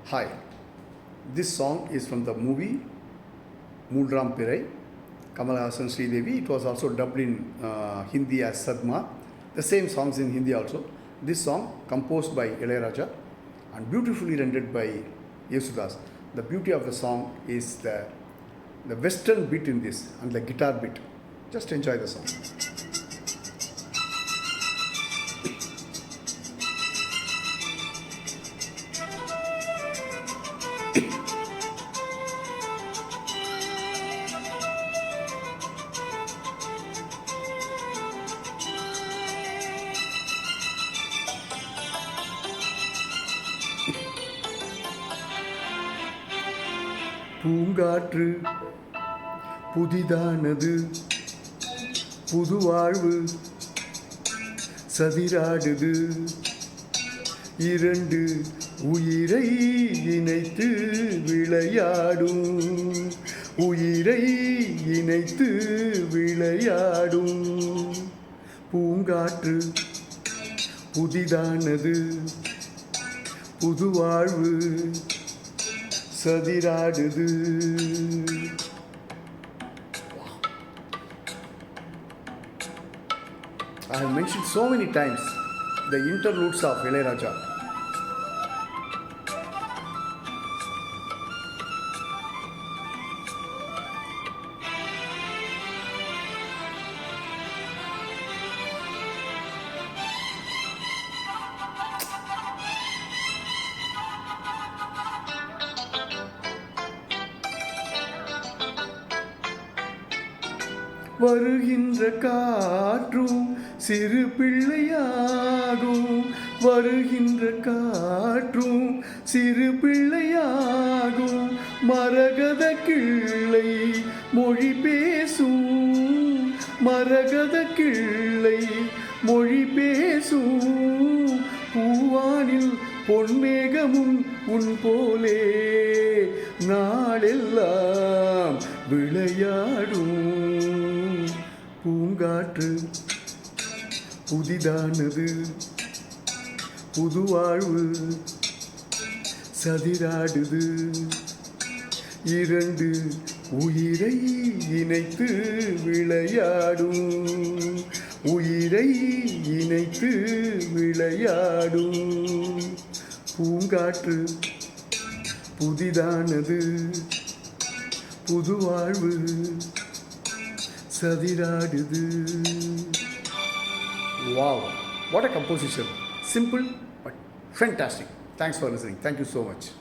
Hi, this song is from the movie Moonram Pirai, Kamal Hassan Sridevi. It was also dubbed in Hindi as Sadma. The same songs in Hindi also. This song composed by Ilayaraja and beautifully rendered by Yesudas. The beauty of the song is the western beat in this and the guitar beat. Just enjoy the song. பூங்காற்று புதிதானது, புதுவாழ்வு சதிராடுது, இரண்டு உயிரை இணைத்து விளையாடும், உயிரை இணைத்து விளையாடும். பூங்காற்று புதிதானது, புதுவாழ்வு சதிராடுது. I have mentioned so many times the interludes of Ilayaraja. வருகின்ற காற்றும் சிறு பிள்ளையாகும், வருகின்ற காற்றும் சிறு பிள்ளையாகும், மரகத கிள்ளை மொழி பேசும், மரகத கிள்ளை மொழி பேசும். பூவானில் பொன்மேகமும் உன் போலே நாளெல்லாம் விளையாடும். பூங்காற்று புதிதானது, புதுவாழ்வு சதிராடுது, இரண்டு உயிரை இணைத்து விளையாடும், உயிரை இணைத்து விளையாடும். பூங்காற்று புதிதானது, புதுவாழ்வு சதிராடுது. Wow, what a composition. Simple but fantastic. Thanks for listening. Thank you so much.